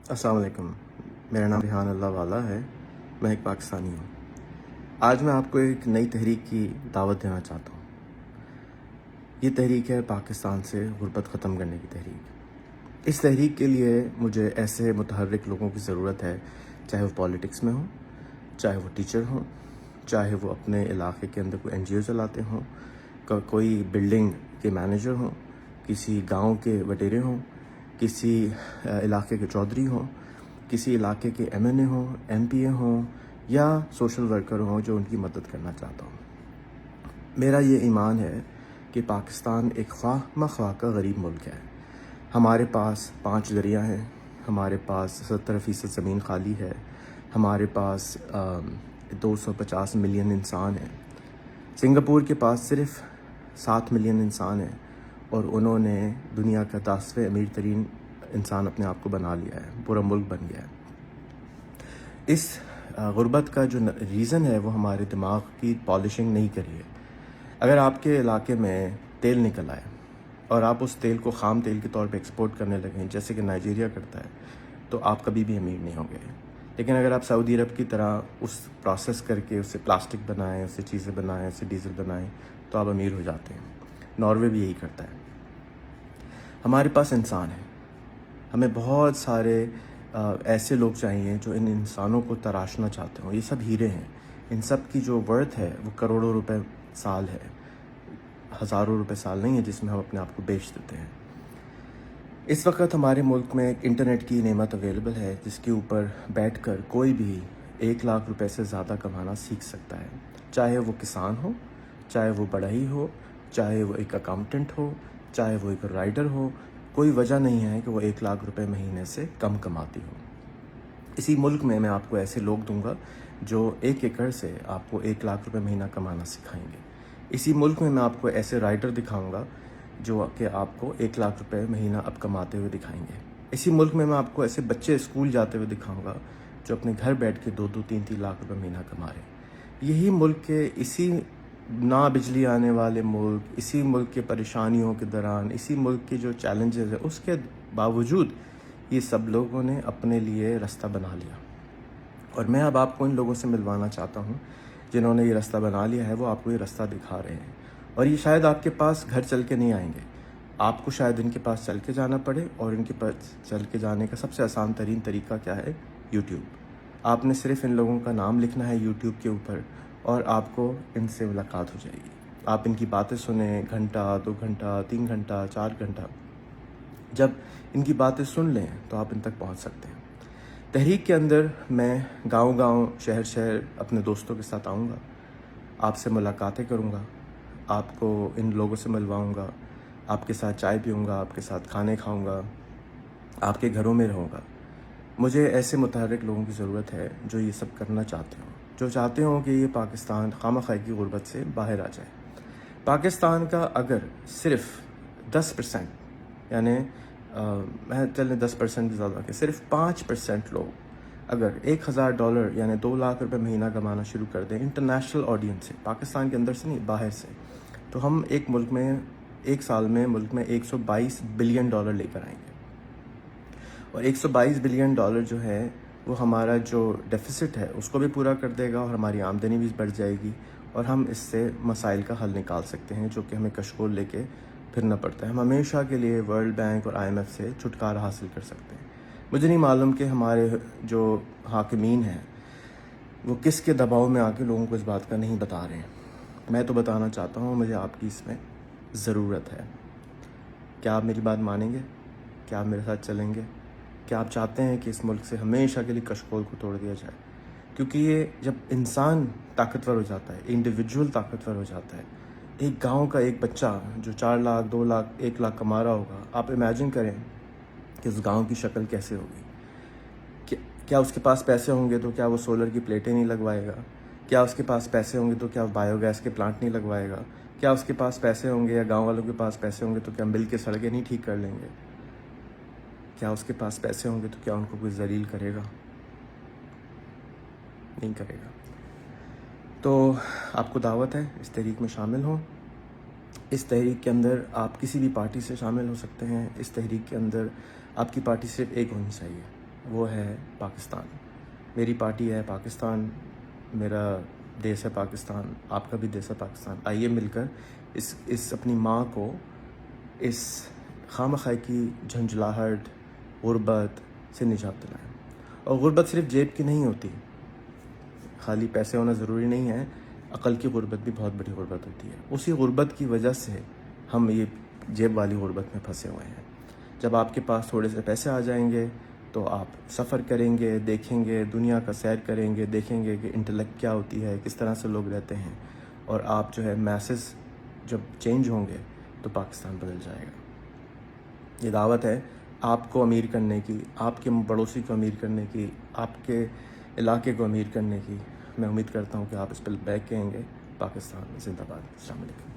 السلام علیکم، میرا نام ریحان اللہ والا ہے، میں ایک پاکستانی ہوں۔ آج میں آپ کو ایک نئی تحریک کی دعوت دینا چاہتا ہوں۔ یہ تحریک ہے پاکستان سے غربت ختم کرنے کی تحریک۔ اس تحریک کے لیے مجھے ایسے متحرک لوگوں کی ضرورت ہے، چاہے وہ پولیٹکس میں ہوں، چاہے وہ ٹیچر ہوں، چاہے وہ اپنے علاقے کے اندر کوئی NGO چلاتے ہوں، کوئی بلڈنگ کے مینیجر ہوں، کسی گاؤں کے وڈیرے ہوں، کسی علاقے کے چودھری ہوں، کسی علاقے کے MNA ہوں، MPA ہوں، یا سوشل ورکر ہوں جو ان کی مدد کرنا چاہتا ہوں۔ میرا یہ ایمان ہے کہ پاکستان ایک خواہ مخواہ کا غریب ملک ہے۔ ہمارے پاس 5 دریا ہیں، ہمارے پاس 70% زمین خالی ہے، ہمارے پاس 250 ملین انسان ہیں۔ سنگاپور کے پاس صرف 7 ملین انسان ہیں اور انہوں نے دنیا کا 10ویں امیر ترین انسان اپنے آپ کو بنا لیا ہے، پورا ملک بن گیا ہے۔ اس غربت کا جو ریزن ہے وہ ہمارے دماغ کی پالشنگ نہیں کری ہے۔ اگر آپ کے علاقے میں تیل نکل آئے اور آپ اس تیل کو خام تیل کے طور پہ ایکسپورٹ کرنے لگیں، جیسے کہ نائجیریا کرتا ہے، تو آپ کبھی بھی امیر نہیں ہوں گے۔ لیکن اگر آپ سعودی عرب کی طرح اس پروسیس کر کے اسے پلاسٹک بنائیں، اسے چیزیں بنائیں، اسے ڈیزل بنائیں، تو آپ امیر ہو جاتے ہیں۔ ناروے بھی یہی کرتا ہے۔ ہمارے پاس انسان ہے، ہمیں بہت سارے ایسے لوگ چاہیے جو ان انسانوں کو تراشنا چاہتے ہوں۔ یہ سب ہیرے ہیں، ان سب کی جو ورتھ ہے وہ کروڑوں روپے سال ہے، ہزاروں روپے سال نہیں ہے جس میں ہم اپنے آپ کو بیچ دیتے ہیں۔ اس وقت ہمارے ملک میں ایک انٹرنیٹ کی نعمت اویلیبل ہے جس کے اوپر بیٹھ کر کوئی بھی 1 لاکھ روپے سے زیادہ کمانا سیکھ سکتا ہے، چاہے وہ کسان ہو، چاہے وہ بڑھئی ہو، چاہے وہ ایک اکاؤنٹنٹ ہو، چاہے وہ ایک رائڈر ہو۔ کوئی وجہ نہیں ہے کہ وہ 1 لاکھ روپے مہینے سے کم کماتی ہو۔ اسی ملک میں آپ کو ایسے لوگ دوں گا جو 1 ایکڑ سے آپ کو 1 لاکھ روپے مہینہ کمانا سکھائیں گے۔ اسی ملک میں آپ کو ایسے رائڈر دکھاؤں گا جو کہ آپ کو 1 لاکھ روپے مہینہ اب کماتے ہوئے دکھائیں گے۔ اسی ملک میں آپ کو ایسے بچے اسکول جاتے ہوئے دکھاؤں گا جو اپنے گھر بیٹھ کے 2-2 3-3 لاکھ روپے مہینہ کما رہے ہیں۔ یہی ملک کے اسی نا بجلی آنے والے ملک، اسی ملک کے پریشانیوں کے دوران، اسی ملک کے جو چیلنجز ہیں اس کے باوجود یہ سب لوگوں نے اپنے لیے رستہ بنا لیا۔ اور میں اب آپ کو ان لوگوں سے ملوانا چاہتا ہوں جنہوں نے یہ رستہ بنا لیا ہے۔ وہ آپ کو یہ رستہ دکھا رہے ہیں اور یہ شاید آپ کے پاس گھر چل کے نہیں آئیں گے، آپ کو شاید ان کے پاس چل کے جانا پڑے، اور ان کے پاس چل کے جانے کا سب سے آسان ترین طریقہ کیا ہے؟ YouTube۔ آپ نے صرف ان لوگوں کا نام لکھنا ہے YouTube کے اوپر اور آپ کو ان سے ملاقات ہو جائے گی۔ آپ ان کی باتیں سنیں، گھنٹہ، 2 گھنٹہ، 3 گھنٹہ، 4 گھنٹہ۔ جب ان کی باتیں سن لیں تو آپ ان تک پہنچ سکتے ہیں۔ تحریک کے اندر میں گاؤں گاؤں، شہر شہر اپنے دوستوں کے ساتھ آؤں گا، آپ سے ملاقاتیں کروں گا، آپ کو ان لوگوں سے ملواؤں گا، آپ کے ساتھ چائے پیوں گا، آپ کے ساتھ کھانے کھاؤں گا، آپ کے گھروں میں رہوں گا۔ مجھے ایسے متحرک لوگوں کی ضرورت ہے جو یہ سب کرنا چاہتے ہوں، جو چاہتے ہوں کہ یہ پاکستان خواہ مخواہ کی غربت سے باہر آ جائے۔ پاکستان کا اگر صرف 10%، یعنی میں چلیں 10% بھی زیادہ کہ صرف 5% لوگ اگر $1000 یعنی 2 لاکھ روپے مہینہ کمانا شروع کر دیں انٹرنیشنل آڈینس سے، پاکستان کے اندر سے نہیں، باہر سے، تو ہم ایک سال میں ملک میں $122 بلین لے کر آئیں گے۔ اور $122 بلین جو ہے وہ ہمارا جو ڈیفیسٹ ہے اس کو بھی پورا کر دے گا اور ہماری آمدنی بھی بڑھ جائے گی، اور ہم اس سے مسائل کا حل نکال سکتے ہیں جو کہ ہمیں کشکول لے کے پھرنا پڑتا ہے۔ ہم ہمیشہ کے لیے ورلڈ بینک اور IMF سے چھٹکارا حاصل کر سکتے ہیں۔ مجھے نہیں معلوم کہ ہمارے جو حاکمین ہیں وہ کس کے دباؤ میں آ کے لوگوں کو اس بات کا نہیں بتا رہے ہیں۔ میں تو بتانا چاہتا ہوں، مجھے آپ کی اس میں ضرورت ہے۔ کیا آپ میری بات مانیں گے؟ کیا آپ میرے ساتھ چلیں گے؟ کیا آپ چاہتے ہیں کہ اس ملک سے ہمیشہ کے لیے کشکول کو توڑ دیا جائے؟ کیونکہ یہ جب انسان طاقتور ہو جاتا ہے، انڈیویجول طاقتور ہو جاتا ہے، ایک گاؤں کا ایک بچہ جو 4 لاکھ، 2 لاکھ، 1 لاکھ کما رہا ہوگا، آپ امیجن کریں کہ اس گاؤں کی شکل کیسے ہوگی۔ کیا اس کے پاس پیسے ہوں گے تو کیا وہ سولر کی پلیٹیں نہیں لگوائے گا؟ کیا اس کے پاس پیسے ہوں گے تو کیا بایو گیس کے پلانٹ نہیں لگوائے گا؟ کیا اس کے پاس پیسے ہوں گے یا گاؤں والوں کے پاس پیسے ہوں گے تو کیا مل کے سڑکیں نہیں ٹھیک کر لیں گے؟ کیا اس کے پاس پیسے ہوں گے تو کیا ان کو کوئی ذلیل کرے گا؟ نہیں کرے گا۔ تو آپ کو دعوت ہے اس تحریک میں شامل ہوں۔ اس تحریک کے اندر آپ کسی بھی پارٹی سے شامل ہو سکتے ہیں۔ اس تحریک کے اندر آپ کی پارٹی صرف ایک ہونی چاہیے، وہ ہے پاکستان. میری پارٹی ہے پاکستان, میرا دیس ہے پاکستان, آپ کا بھی دیس ہے پاکستان. آئیے مل کر اس اپنی ماں کو اس خامخواہ کی جھنجھلاہٹ, غربت سے نجات دلائیں. اور غربت صرف جیب کی نہیں ہوتی, خالی پیسے ہونا ضروری نہیں ہے, عقل کی غربت بھی بہت بڑی غربت ہوتی ہے. اسی غربت کی وجہ سے ہم یہ جیب والی غربت میں پھنسے ہوئے ہیں. جب آپ کے پاس تھوڑے سے پیسے آ جائیں گے تو آپ سفر کریں گے, دیکھیں گے, دنیا کا سیر کریں گے, دیکھیں گے کہ انٹلیکٹ کیا ہوتی ہے, کس طرح سے لوگ رہتے ہیں, اور آپ جو ہے میسز جب چینج ہوں گے تو پاکستان بدل جائے گا. یہ دعوت ہے آپ کو امیر کرنے کی, آپ کے پڑوسی کو امیر کرنے کی, آپ کے علاقے کو امیر کرنے کی. میں امید کرتا ہوں کہ آپ اس پر بیک کہیں گے. پاکستان زندہ باد. السلام علیکم.